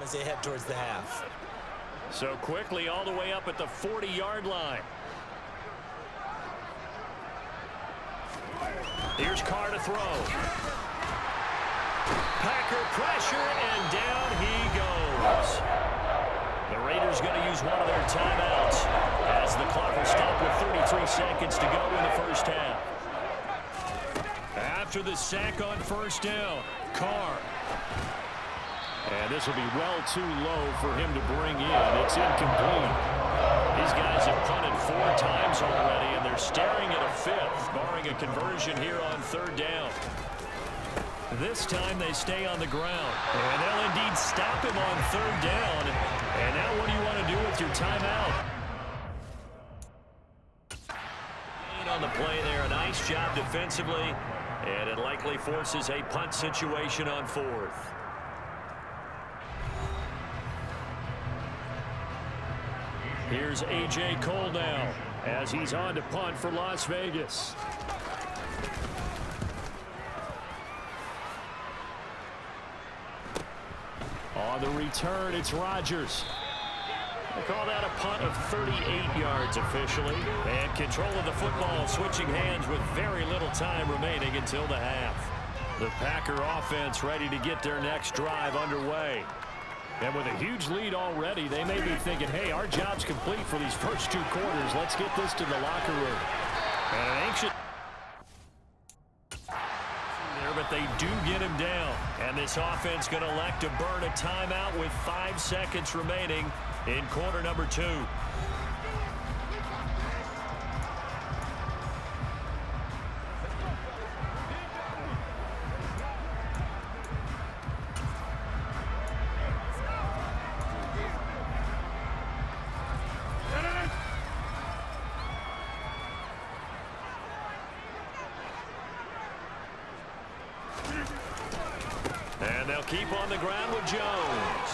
as they head towards the half. So quickly all the way up at the 40-yard line. Here's Carr to throw. Packer pressure, and down he goes. The Raiders going to use one of their timeouts as the clock will stop with 33 seconds to go in the first half. After the sack on first down, Carr. And this will be well too low for him to bring in. It's incomplete. These guys have punted 4 times already, and they're staring at a 5th, barring a conversion here on 3rd down. This time they stay on the ground. And they'll indeed stop him on 3rd down. And now what do you want to do with your timeout? On the play there, a nice job defensively. And it likely forces a punt situation on 4th. Here's A.J. Cole now as he's on to punt for Las Vegas. On the return, it's Rodgers. They call that a punt of 38 yards officially. And control of the football switching hands with very little time remaining until the half. The Packer offense ready to get their next drive underway. And with a huge lead already, they may be thinking, hey, our job's complete for these first 2 quarters. Let's get this to the locker room. And an anxious there, but they do get him down. And this offense going to elect to burn a timeout with 5 seconds remaining in quarter number 2. And they'll keep on the ground with Jones.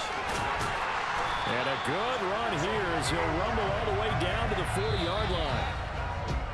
And a good run here as he'll rumble all the way down to the 40-yard line.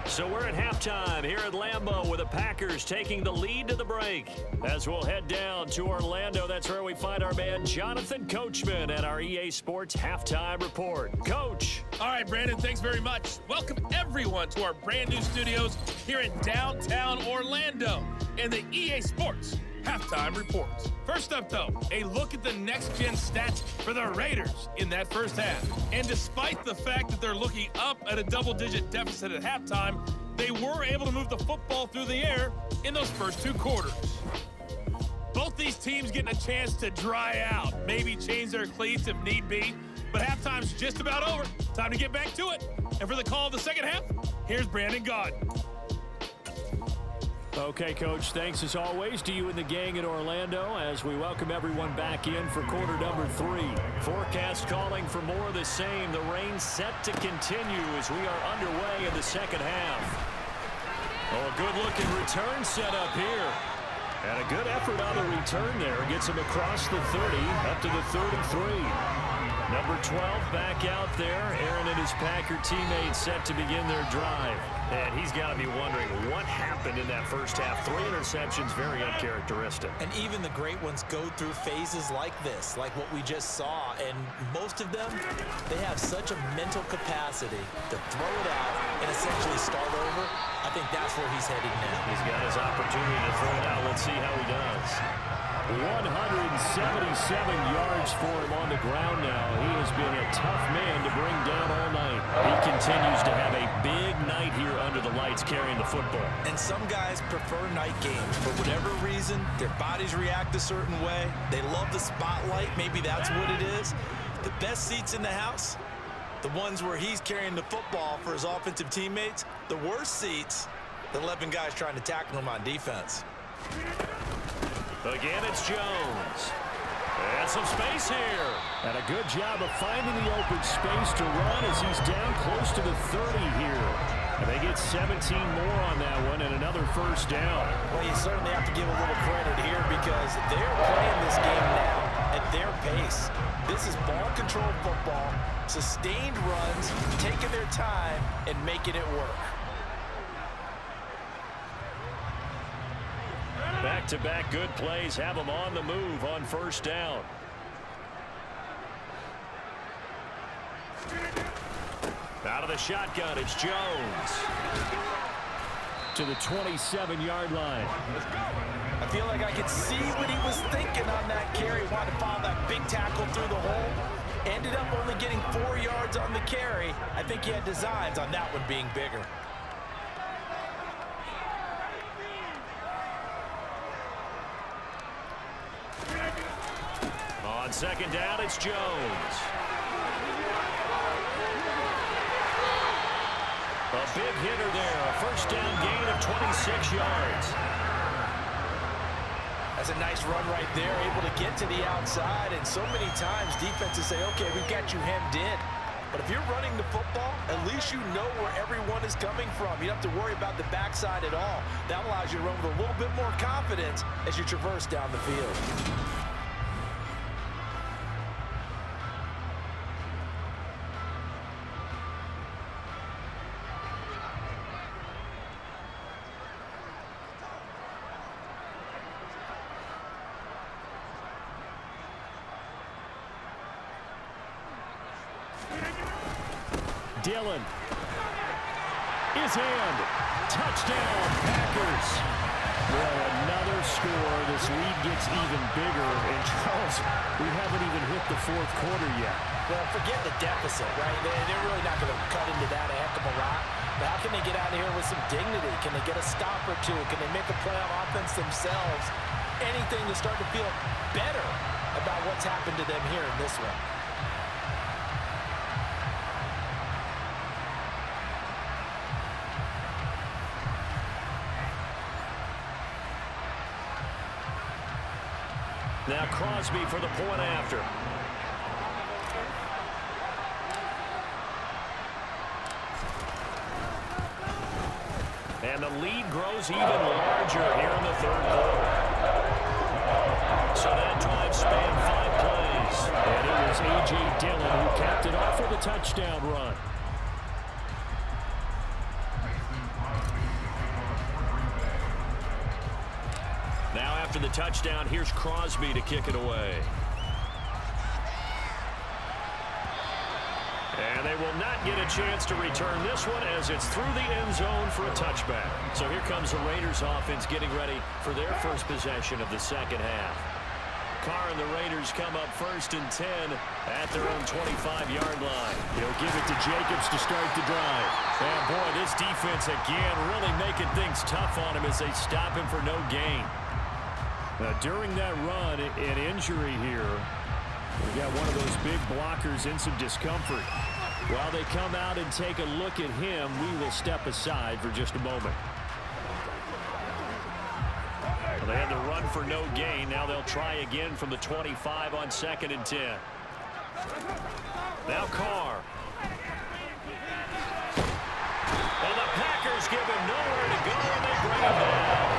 So we're at halftime here at Lambeau with the Packers taking the lead to the break. As we'll head down to Orlando, that's where we find our man Jonathan Coachman at our EA Sports Halftime Report. Coach. All right, Brandon, thanks very much. Welcome everyone to our brand new studios here in downtown Orlando and the EA Sports Halftime Reports. First up, though, a look at the next-gen stats for the Raiders in that first half. And despite the fact that they're looking up at a double-digit deficit at halftime, they were able to move the football through the air in those first 2 quarters. Both these teams getting a chance to dry out, maybe change their cleats if need be, but halftime's just about over. Time to get back to it. And for the call of the second half, here's Brandon Gaudin. Okay, Coach, thanks as always to you and the gang in Orlando as we welcome everyone back in for quarter number 3. Forecast calling for more of the same. The rain set to continue as we are underway in the second half. Oh, a good-looking return set up here. And a good effort on the return there. Gets him across the 30 up to the 33. Number 12 back out there. Aaron and his Packer teammates set to begin their drive. And he's got to be wondering what happened in that first half. 3 interceptions, very uncharacteristic. And even the great ones go through phases like this, like what we just saw. And most of them, they have such a mental capacity to throw it out and essentially start over. I think that's where he's heading now. He's got his opportunity to throw it out. Let's see how he does. 177 yards for him on the ground now. He has been a tough man to bring down all night. He continues to have a big night here under the lights carrying the football. And some guys prefer night games. For whatever reason, their bodies react a certain way. They love the spotlight. Maybe that's what it is. The best seats in the house, the ones where he's carrying the football for his offensive teammates. The worst seats, the 11 guys trying to tackle him on defense. Again, it's Jones. And some space here. And a good job of finding the open space to run as he's down close to the 30 here. And they get 17 more on that one and another first down. Well, you certainly have to give a little credit here because they're playing this game now at their pace. This is ball control football, sustained runs, taking their time and making it work. Back-to-back good plays have them on the move on first down. Out of the shotgun, it's Jones. To the 27-yard line. I feel like I could see what he was thinking on that carry. Wanted to follow that big tackle through the hole. Ended up only getting 4 yards on the carry. I think he had designs on that one being bigger. On second down, it's Jones. A big hitter there. A first down gain of 26 yards. That's a nice run right there. Able to get to the outside. And so many times defenses say, okay, we've got you hemmed in. But if you're running the football, at least you know where everyone is coming from. You don't have to worry about the backside at all. That allows you to run with a little bit more confidence as you traverse down the field. Dillon is in. Touchdown, Packers. Well, another score. This lead gets even bigger. And Charles, we haven't even hit the fourth quarter yet. Well, forget the deficit, right? They're really not going to cut into that a heck of a lot. But how can they get out of here with some dignity? Can they get a stop or two? Can they make a play on offense themselves? Anything to start to feel better about what's happened to them here in this one. Now Crosby for the point after. And the lead grows even larger here in the third quarter. So that drive spanned 5 plays. And it was A.J. Dillon who capped it off with a touchdown run. Now after the touchdown, here's Crosby to kick it away. And they will not get a chance to return this one as it's through the end zone for a touchback. So here comes the Raiders offense getting ready for their first possession of the second half. Carr and the Raiders come up 1st and 10 at their own 25-yard line. He'll give it to Jacobs to start the drive. And boy, this defense again really making things tough on him as they stop him for no gain. Now, during that run, an injury here. We got one of those big blockers in some discomfort. While they come out and take a look at him, we will step aside for just a moment. Well, they had to run for no gain. Now they'll try again from the 25 on 2nd and 10. Now Carr. And the Packers give him nowhere to go, and they bring him down.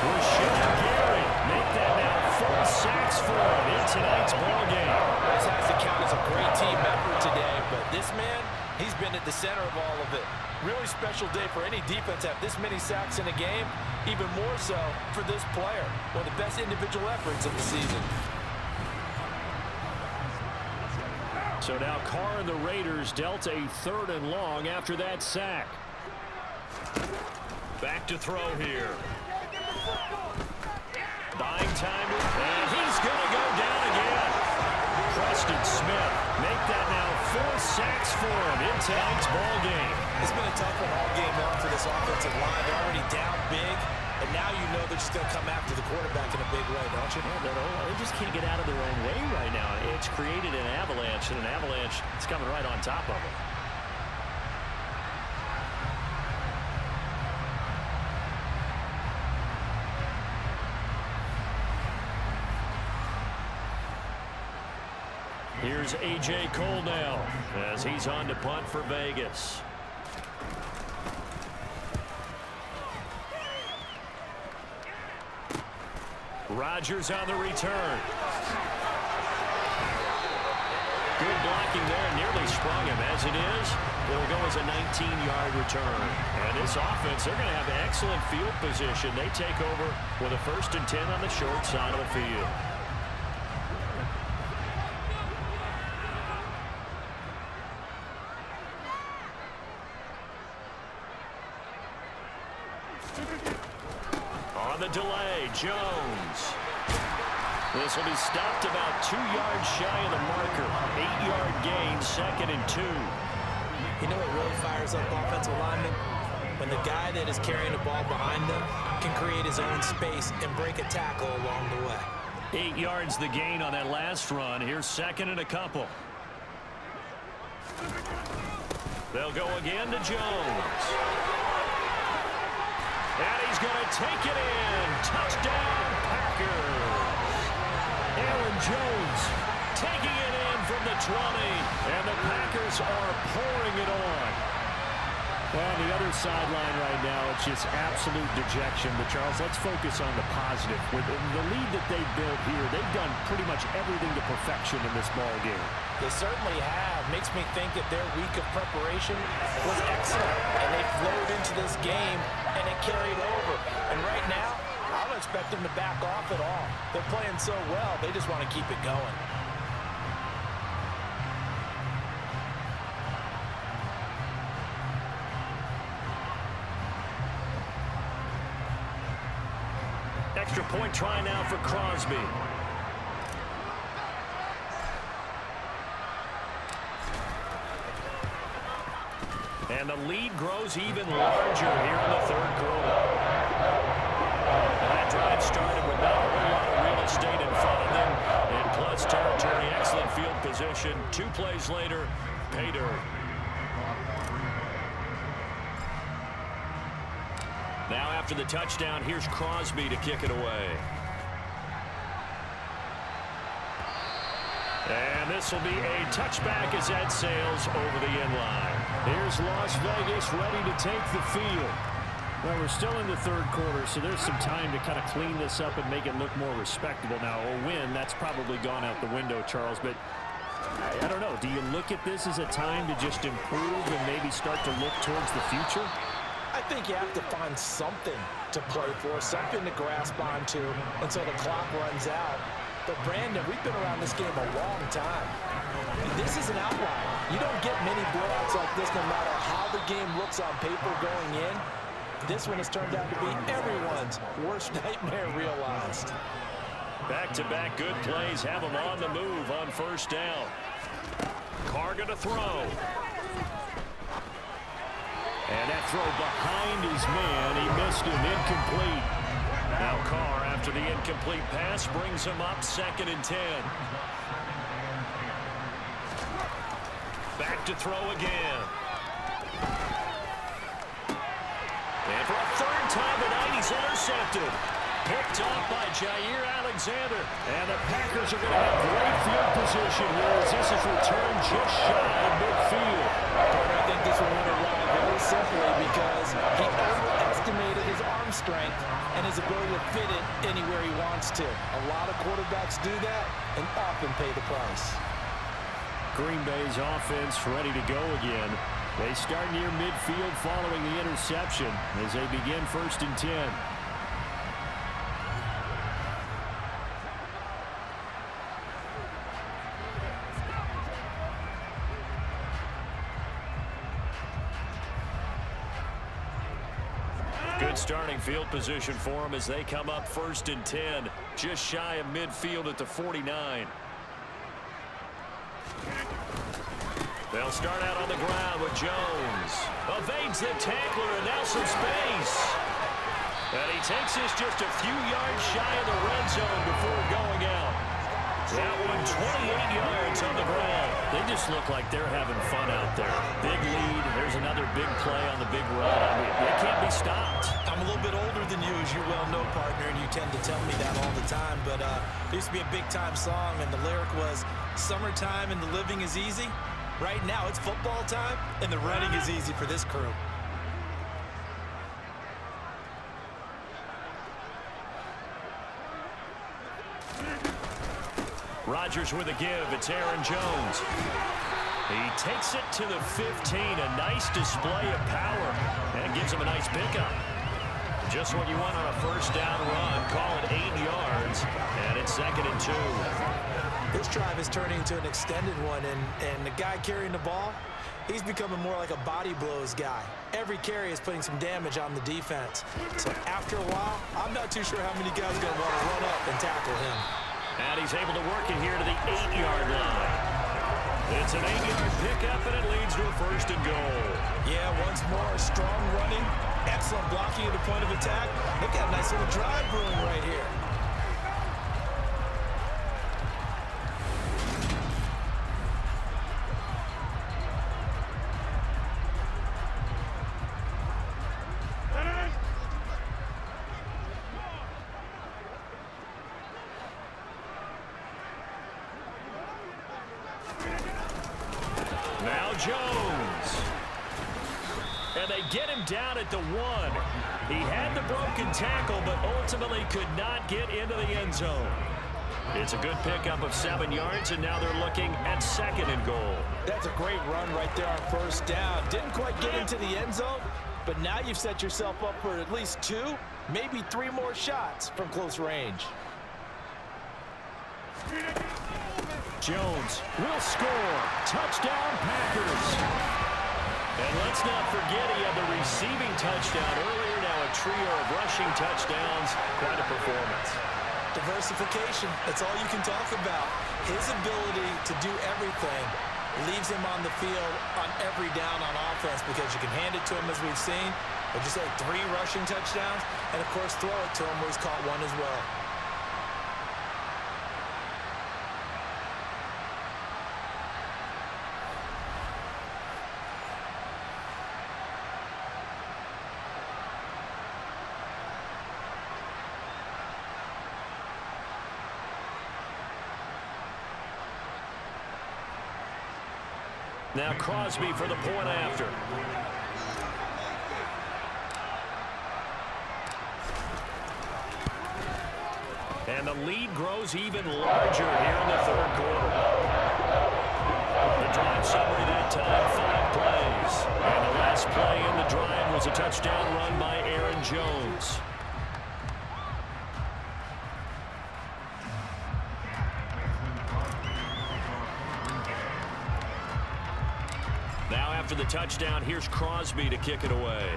Rashawn Gary make that now 4 sacks for him in tonight's ballgame. This has to count as a great team effort today, but this man, he's been at the center of all of it. Really special day for any defense to have this many sacks in a game, even more so for this player. One of the best individual efforts of the season. So now Carr and the Raiders dealt a 3rd and long after that sack. Back to throw here. Buying time, and he's going to go down again. Preston Smith make that now 4 sacks for him in tonight's ball game. It's been a tough one all game long for this offensive line. They're already down big, and now you know they're just going to come after the quarterback in a big way, don't you? They just can't get out of their own way right now. It's created an avalanche, and an avalanche is coming right on top of them. Here's A.J. Cole now as he's on to punt for Vegas. Rodgers on the return. Good blocking there, nearly sprung him. As it is, it'll go as a 19-yard return. And this offense, they're going to have excellent field position. They take over with a 1st and 10 on the short side of the field. Jones. This will be stopped about 2 yards shy of the marker. 8-yard gain, 2nd and 2. You know what really fires up offensive linemen? When the guy that is carrying the ball behind them can create his own space and break a tackle along the way. 8 yards the gain on that last run. Here's 2nd and a couple. They'll go again to Jones. And he's going to take it in. Touchdown, Packers. Aaron Jones taking it in from the 20. And the Packers are pouring it on. On the other sideline right now, it's just absolute dejection. But, Charles, let's focus on the positive. With the lead that they've built here, they've done pretty much everything to perfection in this ball game. They certainly have. Makes me think that their week of preparation was excellent. And they flowed into this game, and it carried over. And right now, I don't expect them to back off at all. They're playing so well, they just want to keep it going. Extra point try now for Crosby. And the lead grows even larger here in the 3rd quarter. And that drive started with not a whole lot of real estate in front of them. In plus territory, excellent field position. 2 plays later, pay dirt. Now after the touchdown, here's Crosby to kick it away. And this will be a touchback as that sails over the end line. Here's Las Vegas ready to take the field. Well, we're still in the 3rd quarter, so there's some time to kind of clean this up and make it look more respectable. Now, a win, that's probably gone out the window, Charles, but I don't know. Do you look at this as a time to just improve and maybe start to look towards the future? I think you have to find something to play for, something to grasp onto until the clock runs out. But, Brandon, we've been around this game a long time. This is an outlier. You don't get many blowouts like this no matter how the game looks on paper going in. This one has turned out to be everyone's worst nightmare realized. Back-to-back good plays have them on the move on 1st down. Carr going to throw. And that throw behind his man. He missed him. Incomplete. Now Carr, after the incomplete pass, brings him up 2nd and 10. Back to throw again. And for a 3rd time tonight, he's intercepted. Picked off by Jair Alexander. And the Packers are going to have great field position here as this is returned just shy of midfield. I think this will win a ride very simply because he overestimated his arm strength and his ability to fit it anywhere he wants to. A lot of quarterbacks do that and often pay the price. Green Bay's offense ready to go again. They start near midfield following the interception as they begin 1st and 10. Good starting field position for them as they come up 1st and 10, just shy of midfield at the 49. They'll start out on the ground with Jones. Evades the tackler and now some space. And he takes this just a few yards shy of the red zone before going out. That one 28 yards on the ground. They just look like they're having fun out there. Big lead. There's another big play on the big run. I mean, they can't be stopped. I'm a little bit older than you, as you well know, partner, and you tend to tell me that all the time. But there used to be a big-time song, and the lyric was, "Summertime and the living is easy." Right now, it's football time, and the running is easy for this crew. Rodgers with a give. It's Aaron Jones. He takes it to the 15. A nice display of power. And gives him a nice pickup. Just what you want on a 1st down run. Call it 8 yards. And it's 2nd and 2. This drive is turning into an extended one. And the guy carrying the ball, He's becoming more like a body blows guy. Every carry is putting some damage on the defense. So after a while, I'm not too sure how many guys are going to want to run up and tackle him. And he's able to work it here to the 8-yard line. It's an 8-yard pickup, and it leads to a first and goal. Yeah, once more, strong running, excellent blocking at the point of attack. They've got a nice little drive brewing right here. Now Jones. And they get him down at the 1. He had the broken tackle, but ultimately could not get into the end zone. It's a good pickup of 7 yards, and now they're looking at 2nd and goal. That's a great run right there on first down. Didn't quite get into the end zone, but now you've set yourself up for at least 2, maybe 3 more shots from close range. Jones will score. Touchdown, Packers. And let's not forget he had the receiving touchdown earlier. Now a trio of rushing touchdowns. Quite a performance. Diversification, that's all you can talk about. His ability to do everything leaves him on the field on every down on offense because you can hand it to him as we've seen. Like you said, 3 rushing touchdowns, and of course throw it to him where he's caught 1 as well. Now Crosby for the point after. And the lead grows even larger here in the 3rd quarter. The drive summary that time, 5 plays. And the last play in the drive was a touchdown run by Aaron Jones. Now after the touchdown, here's Crosby to kick it away.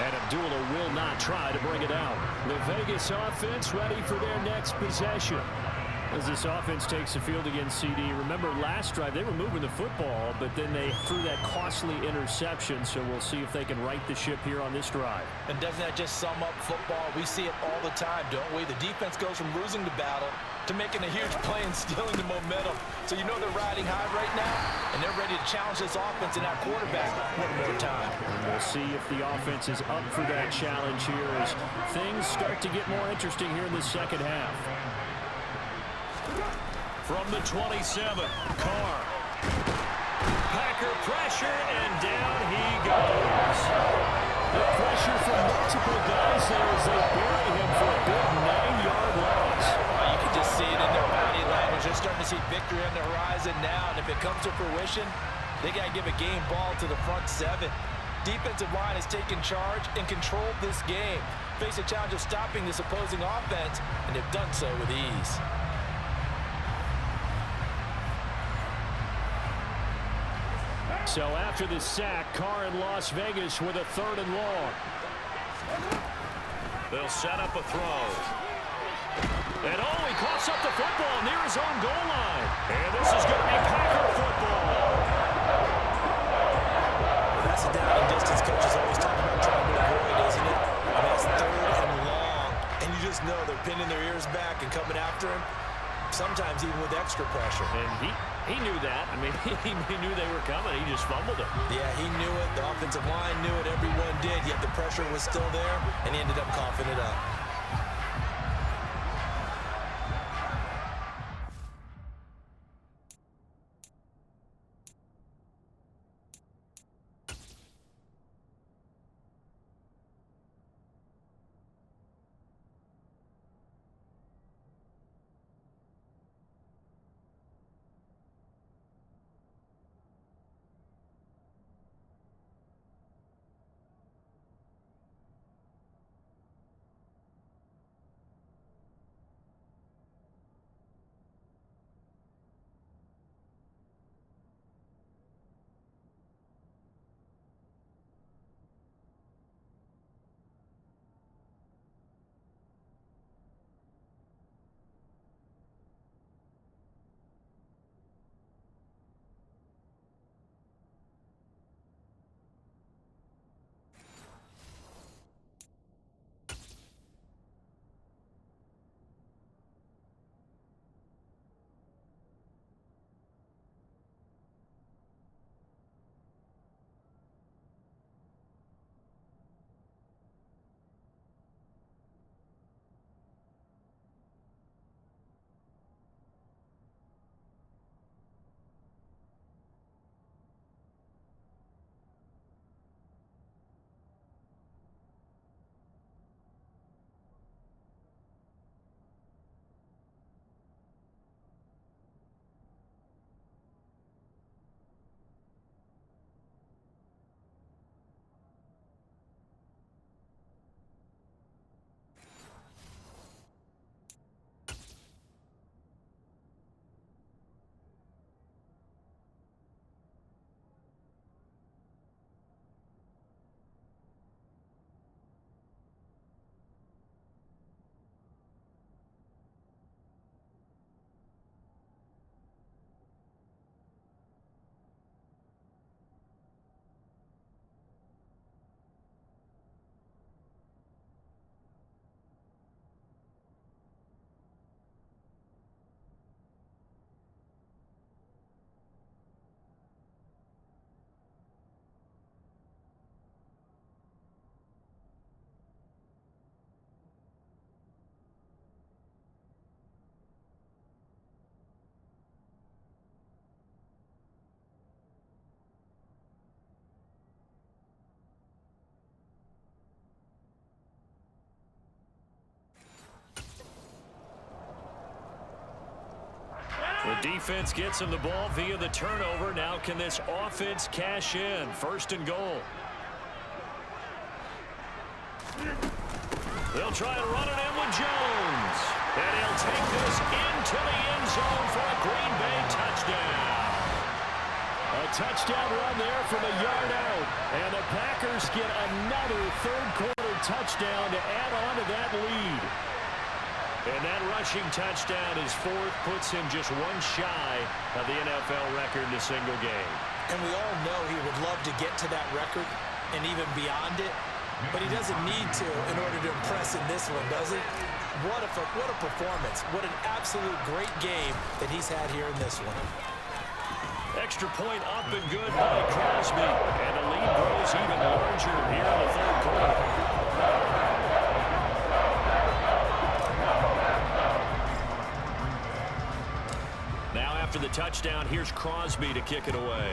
And Abdullah will not try to bring it out. The Vegas offense ready for their next possession. As this offense takes the field against CD, remember last drive they were moving the football, but then they threw that costly interception, so we'll see if they can right the ship here on this drive. And doesn't that just sum up football? We see it all the time, don't we? The defense goes from losing the battle to making a huge play and stealing the momentum. So you know they're riding high right now, and they're ready to challenge this offense and our quarterback one more time. And we'll see if the offense is up for that challenge here as things start to get more interesting here in the second half. From the 27, Carr. Packer pressure, and down he goes. The pressure from multiple guys there as they bury him for a big 9-yard loss. You can just see it in their body language. They're starting to see victory on the horizon now, and if it comes to fruition, they got to give a game ball to the front 7. Defensive line has taken charge and controlled this game. Face a challenge of stopping this opposing offense, and they've done so with ease. So after the sack, Carr in Las Vegas with a 3rd and long. They'll set up a throw. And he coughs up the football near his own goal line. And this is going to be Packer football. That's a down and distance coaches always talk about trying to avoid, isn't it? I mean, it's 3rd and long. And you just know they're pinning their ears back and coming after him. Sometimes even with extra pressure. And he knew that. I mean, he knew they were coming. He just fumbled it. Yeah, he knew it. The offensive line knew it. Everyone did. Yet the pressure was still there, and he ended up coughing it up. Defense gets him the ball via the turnover. Now can this offense cash in? First and goal. They'll try and run it in with Jones. And he'll take this into the end zone for a Green Bay touchdown. A touchdown run there from a yard out. And the Packers get another third-quarter touchdown to add on to that lead. And that rushing touchdown, his fourth, puts him just one shy of the NFL record in a single game. And we all know he would love to get to that record and even beyond it, but he doesn't need to in order to impress in this one, does he? What a performance. What an absolute great game that he's had here in this one. Extra point up and good by Crosby. And the lead grows even larger here in the third quarter. Now after the touchdown, here's Crosby to kick it away.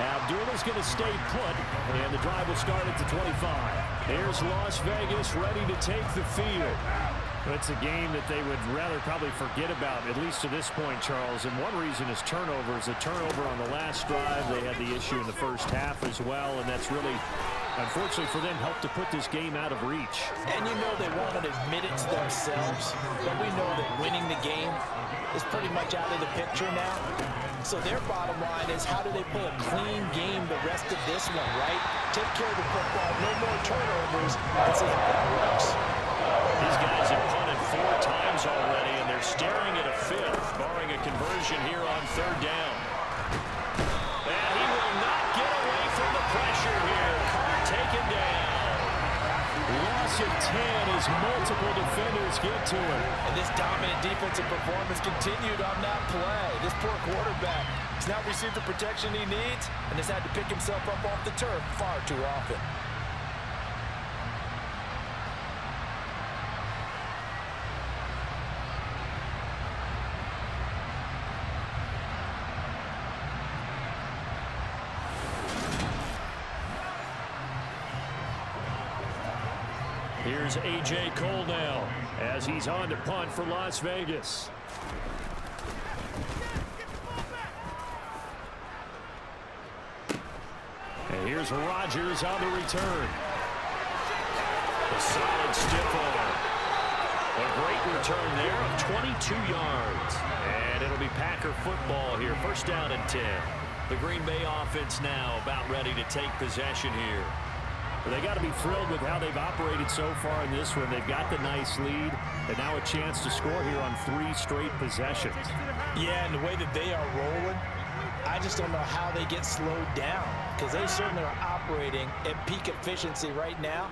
Abdullah's going to stay put, and the drive will start at the 25. Here's Las Vegas ready to take the field. It's a game that they would rather probably forget about, at least to this point, Charles. And one reason is turnovers. A turnover on the last drive. They had the issue in the first half as well, and that's really, unfortunately for them, helped to put this game out of reach. And you know they won't admit it to themselves, but we know that winning the game is pretty much out of the picture now. So their bottom line is, how do they play a clean game the rest of this one, right? Take care of the football, no more turnovers, and see how that works. These guys have punted 4 times already, and they're staring at a 5th, barring a conversion here on third down. And he will not get away from the pressure here. Taken down. Loss of 10 as multiple defenders get to him. And this dominant defensive performance continued on that play. This poor quarterback has not received the protection he needs and has had to pick himself up off the turf far too often. Here's A.J. Cole now as he's on to punt for Las Vegas. And here's Rodgers on the return. A solid stiff arm. A great return there of 22 yards. And it'll be Packer football here. First down and 10. The Green Bay offense now about ready to take possession here. They got to be thrilled with how they've operated so far in this one. They've got the nice lead, and now a chance to score here on 3 straight possessions. Yeah, and the way that they are rolling, I just don't know how they get slowed down, because they certainly are operating at peak efficiency right now.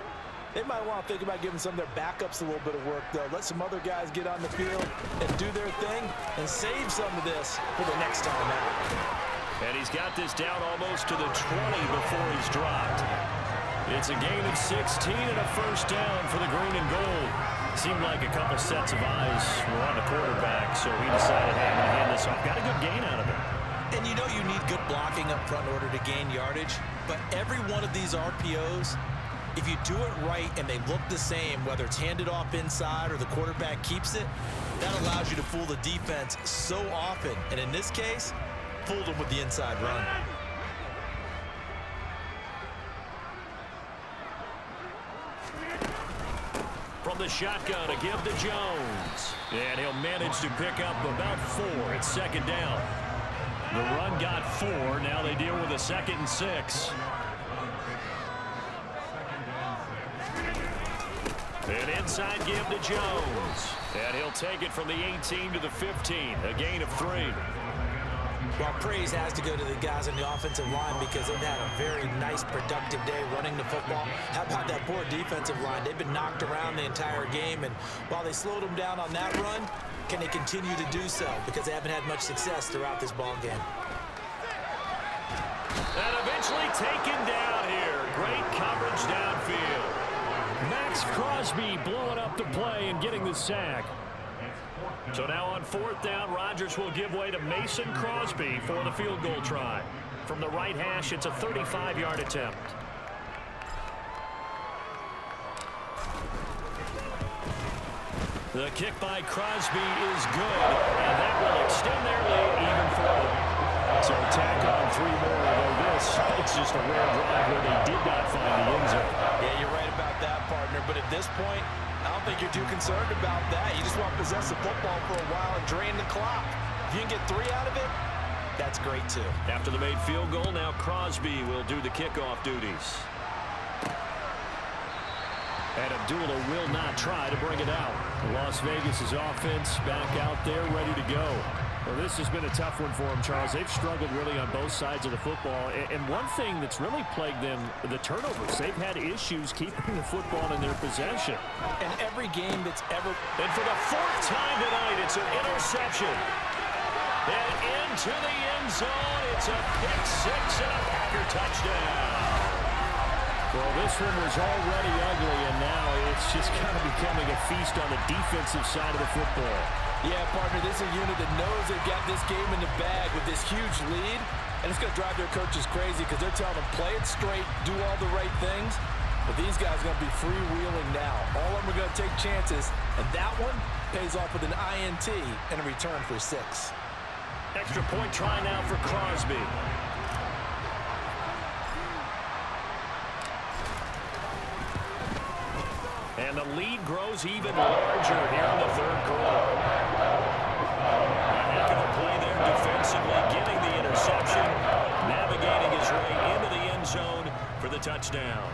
They might want to think about giving some of their backups a little bit of work, though. Let some other guys get on the field and do their thing and save some of this for the next time out. And he's got this down almost to the 20 before he's dropped. It's a gain of 16 and a first down for the green and gold. Seemed like a couple sets of eyes were on the quarterback, so he decided, hey, I'm going to hand this off. Got a good gain out of it. And you know you need good blocking up front in order to gain yardage, but every one of these RPOs, if you do it right and they look the same, whether it's handed off inside or the quarterback keeps it, that allows you to fool the defense so often. And in this case, fooled them with the inside run. From the shotgun to give to Jones. And he'll manage to pick up about 4. It's second down. The run got 4. Now they deal with a 2nd and 6. An inside give to Jones. And he'll take it from the 18 to the 15. A gain of 3. Well, praise has to go to the guys on the offensive line because they've had a very nice, productive day running the football. How about that poor defensive line? They've been knocked around the entire game, and while they slowed them down on that run, can they continue to do so? Because they haven't had much success throughout this ball game. And eventually taken down here. Great coverage downfield. Max Crosby blowing up the play and getting the sack. So now on 4th down, Rodgers will give way to Mason Crosby for the field goal try. From the right hash, it's a 35-yard attempt. The kick by Crosby is good, and that will extend their lead even further. So tack on 3 more, though it's just a rare drive where they did not find the end zone. Yeah, you're right about that, partner. But at this point, I don't think you're too concerned about that. You just want to possess the football for a while and drain the clock. If you can get 3 out of it, that's great, too. After the made field goal, now Crosby will do the kickoff duties. And Abdullah will not try to bring it out. Las Vegas' offense back out there ready to go. Well, this has been a tough one for them, Charles. They've struggled really on both sides of the football. And one thing that's really plagued them, the turnovers. They've had issues keeping the football in their possession. And every game that's ever... And for the 4th time tonight, it's an interception. And into the end zone, it's a pick 6 and a Packer touchdown. Well, this one was already ugly, and now it's just kind of becoming a feast on the defensive side of the football. Yeah, partner, this is a unit that knows they've got this game in the bag with this huge lead, and it's going to drive their coaches crazy because they're telling them play it straight, do all the right things, but these guys are going to be freewheeling now. All of them are going to take chances, and that one pays off with an INT and a return for 6. Extra point try now for Crosby. And the lead grows even larger here in the 3rd quarter. A heck of a play there defensively, getting the interception, navigating his way into the end zone for the touchdown.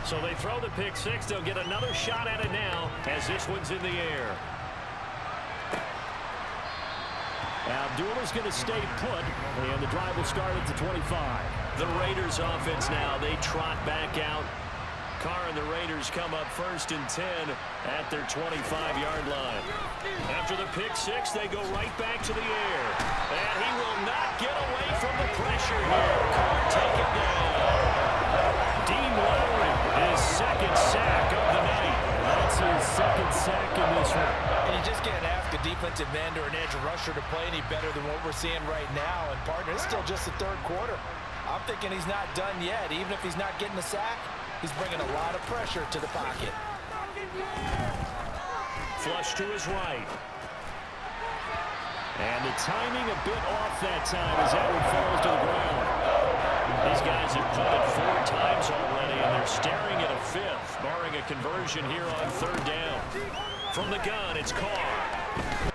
So they throw the pick 6. They'll get another shot at it now as this one's in the air. Abdullah's going to stay put, and the drive will start at the 25. The Raiders offense now, they trot back out. Carr and the Raiders come up 1st and 10 at their 25-yard line. After the pick 6, they go right back to the air. And he will not get away from the pressure here. Carr taken down. Dean Lowry, his 2nd sack of the night. That's his 2nd sack in this one. And you just can't ask a defensive end or an edge rusher to play any better than what we're seeing right now. And, partner, it's still just the 3rd quarter. I'm thinking he's not done yet. Even if he's not getting a sack, he's bringing a lot of pressure to the pocket. Flush to his right. And the timing a bit off that time as that one falls to the ground. These guys have punted 4 times already, and they're staring at a 5th, barring a conversion here on 3rd down. From the gun, it's Carr.